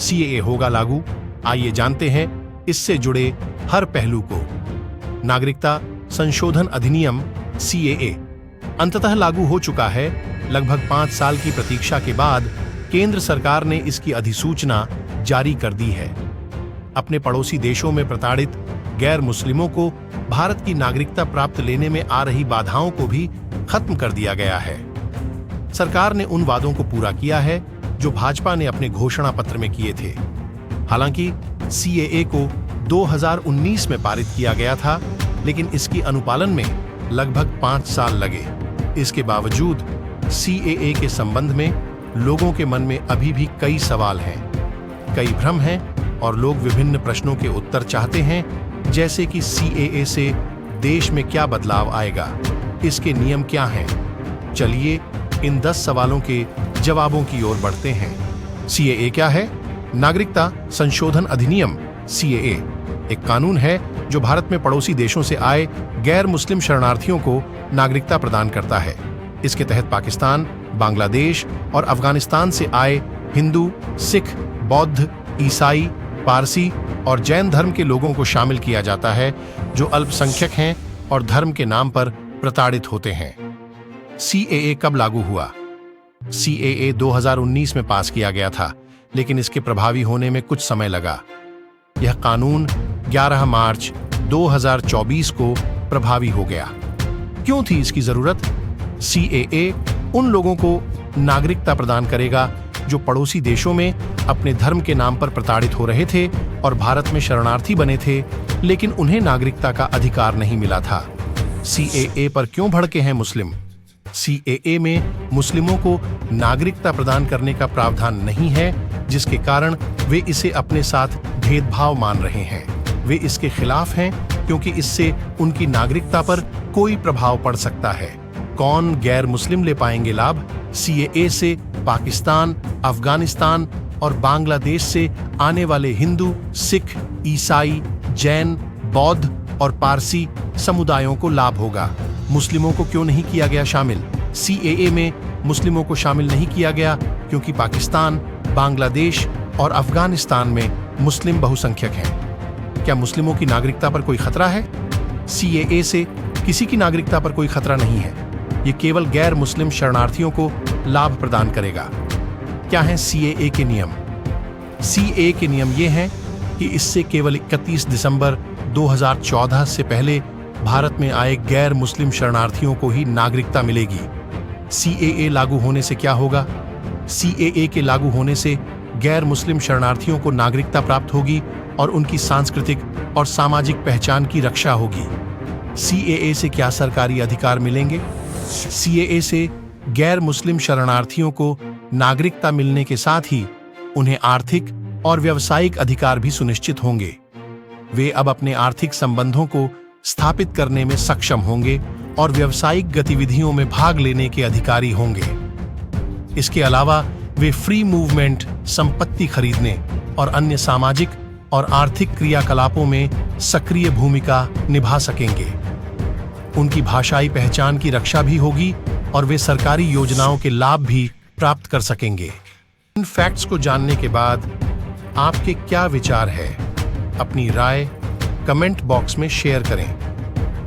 CAA होगा लागू। आइए जानते हैं इससे जुड़े हर पहलू को। नागरिकता संशोधन अधिनियम सीएए अंततः लागू हो चुका है। लगभग 5 साल की प्रतीक्षा के बाद केंद्र सरकार ने इसकी अधिसूचना जारी कर दी है। अपने पड़ोसी देशों में प्रताड़ित गैर मुस्लिमों को भारत की नागरिकता प्राप्त लेने में आ रही बाधाओं को भी खत्म कर दिया गया है। सरकार ने उन वादों को पूरा किया है जो भाजपा ने अपने घोषणा पत्र में किए थे। हालांकि सीएए को 2019 में पारित किया गया था, लेकिन इसकी अनुपालन में लगभग 5 साल लगे। इसके बावजूद सीएए के संबंध में लोगों के मन में अभी भी कई सवाल हैं, कई भ्रम हैं और लोग विभिन्न प्रश्नों के उत्तर चाहते हैं, जैसे कि सीएए से देश में क्या बदलाव आएगा, इसके नियम क्या हैं। चलिए इन 10 सवालों के जवाबों की ओर बढ़ते हैं। सीएए क्या है? नागरिकता संशोधन अधिनियम सीएए एक कानून है जो भारत में पड़ोसी देशों से आए गैर मुस्लिम शरणार्थियों को नागरिकता प्रदान करता है। इसके तहत पाकिस्तान, बांग्लादेश और अफगानिस्तान से आए हिंदू, सिख, बौद्ध, ईसाई, पारसी और जैन धर्म के लोगों को शामिल किया जाता है जो अल्पसंख्यक हैं और धर्म के नाम पर प्रताड़ित होते हैं। सीएए कब लागू हुआ? सीएए 2019 में पास किया गया था, लेकिन इसके प्रभावी होने में कुछ समय लगा। यह कानून 11 मार्च 2024 को प्रभावी हो गया। क्यों थी इसकी जरूरत? सीएए उन लोगों को नागरिकता प्रदान करेगा जो पड़ोसी देशों में अपने धर्म के नाम पर प्रताड़ित हो रहे थे और भारत में शरणार्थी बने थे, लेकिन उन्हें नागरिकता का अधिकार नहीं मिला था। सीएए पर क्यों भड़के हैं मुस्लिम? सीएए में मुस्लिमों को नागरिकता प्रदान करने का प्रावधान नहीं है, जिसके कारण वे इसे अपने साथ भेदभाव मान रहे हैं। वे इसके खिलाफ हैं क्योंकि इससे उनकी नागरिकता पर कोई प्रभाव पड़ सकता है। कौन गैर मुस्लिम ले पाएंगे लाभ? सीएए से पाकिस्तान, अफगानिस्तान और बांग्लादेश से आने वाले हिंदू, सिख, ईसाई, जैन, बौद्ध और पारसी समुदायों को लाभ होगा। मुस्लिमों को क्यों नहीं किया गया शामिल? सीएए में मुस्लिमों को शामिल नहीं किया गया क्योंकि पाकिस्तान, बांग्लादेश और अफगानिस्तान में मुस्लिम बहुसंख्यक हैं। क्या मुस्लिमों की नागरिकता पर कोई खतरा है? सीएए से किसी की नागरिकता पर कोई खतरा नहीं है। ये केवल गैर मुस्लिम शरणार्थियों को लाभ प्रदान करेगा। क्या हैं सीएए के नियम? सीएए के नियम ये हैं कि इससे केवल 31 दिसंबर 2014 से पहले भारत में आए गैर मुस्लिम शरणार्थियों को ही नागरिकता मिलेगी। सीएए लागू होने से क्या होगा? सीएए के लागू होने से गैर मुस्लिम शरणार्थियों को नागरिकता प्राप्त होगी और उनकी सांस्कृतिक और सामाजिक पहचान की रक्षा होगी। सीएए से क्या सरकारी अधिकार मिलेंगे? सीएए से गैर मुस्लिम शरणार्थियों को नागरिकता मिलने के साथ ही उन्हें आर्थिक और व्यावसायिक अधिकार भी सुनिश्चित होंगे। वे अब अपने आर्थिक संबंधों को स्थापित करने में सक्षम होंगे और व्यावसायिक गतिविधियों में भाग लेने के अधिकारी होंगे। इसके अलावा वे फ्री मूवमेंट, संपत्ति खरीदने और अन्य सामाजिक और आर्थिक क्रियाकलापों में सक्रिय भूमिका निभा सकेंगे। उनकी भाषाई पहचान की रक्षा भी होगी और वे सरकारी योजनाओं के लाभ भी प्राप्त कर सकेंगे। इन फैक्ट्स को जानने के बाद आपके क्या विचार है? अपनी राय कमेंट बॉक्स में शेयर करें।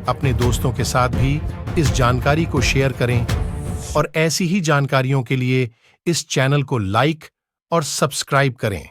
अपने दोस्तों के साथ भी इस जानकारी को शेयर करें और ऐसी ही जानकारियों के लिए इस चैनल को लाइक और सब्सक्राइब करें।